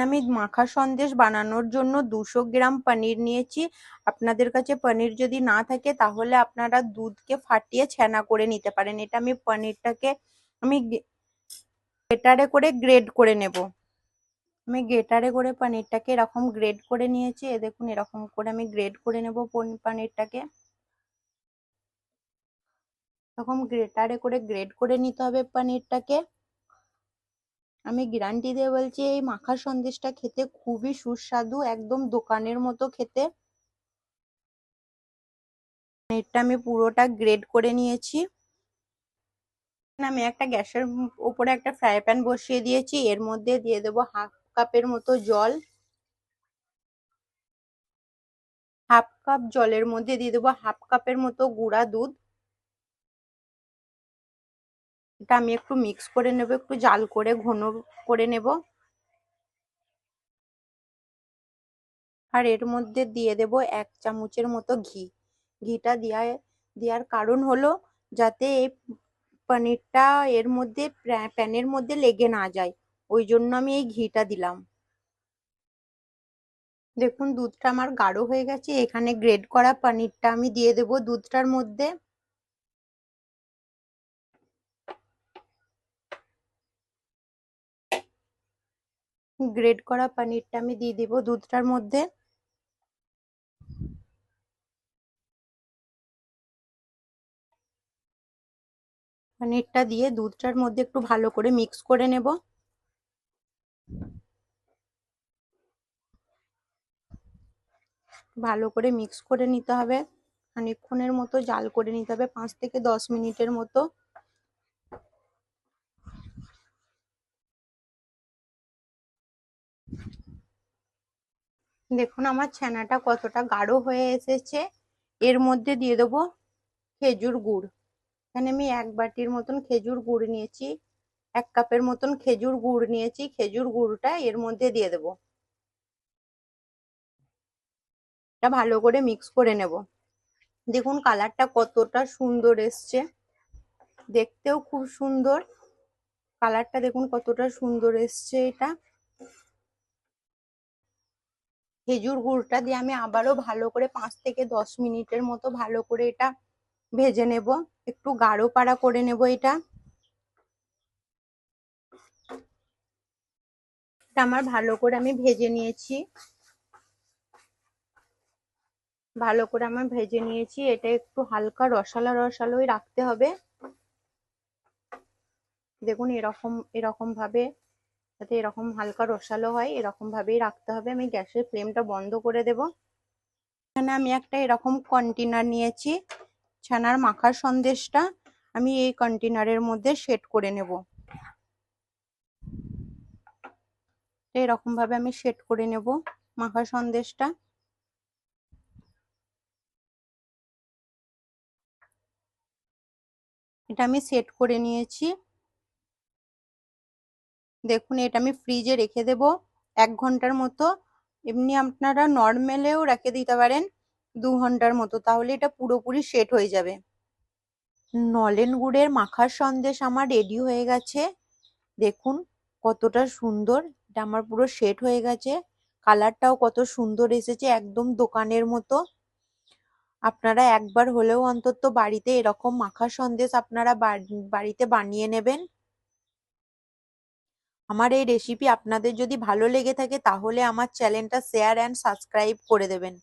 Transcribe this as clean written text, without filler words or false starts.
আমি মাখা সন্দেশ বানানোর জন্য 200 গ্রাম পনির নিয়েছি। আপনাদের কাছে পনির যদি না থাকে তাহলে আপনারা দুধকে ফাটিয়ে ছানা করে নিতে পারেন। এটা আমি পনিরটাকে আমি গ্রেটারে করে গ্রেড করে নেব। আমি গ্রেটারে করে পনিরটাকে এরকম গ্রেড করে নিয়েছি। দেখুন এরকম করে আমি গ্রেড করে নেব পনিরটাকে। এরকম গ্রেটারে করে গ্রেড করে নিতে হবে পনিরটাকে। আমি গ্যারান্টি দিয়ে বলছি এই মাখা সন্দেশটা খেতে খুবই সুস্বাদু, একদম দোকানের মতো খেতে। পনিরটা আমি পুরোটা গ্রেড করে নিয়েছি। আমি একটা গ্যাসের উপরে একটা ফ্রাই প্যান বসিয়ে দিয়েছি। এর মধ্যে দিয়ে দেবো হাফ কাপের মতো জল। হাফ কাপ জলের মধ্যে দিয়ে দেবো হাফ কাপের মতো গুঁড়া দুধ। এটা আমি একটু মিক্স করে নেব, একটু জাল করে ঘন করে নেব। আর এর মধ্যে দিয়ে দেব 1 চামচের মতো ঘি। ঘিটা দেওয়ার কারণ হলো যাতে এই পনিরটা এর মধ্যে প্যানের মধ্যে লেগে না যায়, ওই জন্য আমি এই ঘিটা দিলাম। দেখুন দুধটা আমার গাঢ় হয়ে গেছে। এখানে গ্রেড করা পনিরটা আমি দিয়ে দেব দুধটার মধ্যে। গ্রেড করা পনিরটা আমি দিয়ে দিব দুধটার মধ্যে। পনিরটা দিয়ে দুধটার মধ্যে একটু ভালো করে মিক্স করে নেব। ভালো করে মিক্স করে নিতে হবে, খানিকক্ষণের মতো জাল করে নিতে হবে, 5 থেকে 10 মিনিটের মতো। দেখুন আমার ছানাটা কতটা গাঢ় হয়ে এসেছে। এর মধ্যে দিয়ে দেবো খেজুর গুড়। এখানে আমি 1 বাটির মতন খেজুর গুড় নিয়েছি, 1 কাপের মতন খেজুর গুড় নিয়েছি। খেজুর গুড়টা এর মধ্যে দিয়ে দেবো। এটা ভালো করে মিক্স করে নেব। দেখুন কালারটা কতটা সুন্দর এসছে, দেখতেও খুব সুন্দর। কালারটা দেখুন কতটা সুন্দর এসছে। এটা খেজুর গুড়টা দিয়ে আমি আবারও ভালো করে 5 থেকে 10 মিনিটের মতো ভালো করে এটা ভেজে নেব, একটু গাঢ় পাড়া করে নেব। এটা আমার ভালো করে আমি ভেজে নিয়েছি। ভালো করে আমার ভেজে নিয়েছি। এটা একটু হালকা রসালো রসালোই রাখতে হবে। দেখুন এরকম এরকম ভাবে, যাতে এরকম হালকা রসালো হয় এরকম ভাবেই রাখতে হবে। আমি গ্যাসের ফ্লেমটা বন্ধ করে দেব। এখানে আমি একটা এরকম কন্টেনার নিয়েছি। ছানার মাখার সন্দেশটা আমি এই কন্টেনারের মধ্যে সেট করে নেব। এরকম ভাবে আমি সেট করে নেব মাখা সন্দেশটা। এটা আমি সেট করে নিয়েছি। দেখুন এটা আমি ফ্রিজে রেখে দেব 1 ঘন্টার মতো। এমনি আপনারা নর্মালেও রেখে দিতে পারেন 2 ঘন্টার মতো, তাহলে এটা পুরোপুরি সেট হয়ে যাবে। নলেন গুড়ের মাখার সন্দেশ আমার রেডি হয়ে গেছে। দেখুন কতটা সুন্দর, এটা আমার পুরো সেট হয়ে গেছে। কালারটাও কত সুন্দর এসেছে, একদম দোকানের মতো। আপনারা একবার হলেও অন্তত বাড়িতে এরকম মাখার সন্দেশ আপনারা বাড়িতে বানিয়ে নেবেন। আমার এই রেসিপি আপনাদের যদি ভালো লেগে থাকে তাহলে আমার চ্যানেলটা শেয়ার অ্যান্ড সাবস্ক্রাইব করে দেবেন।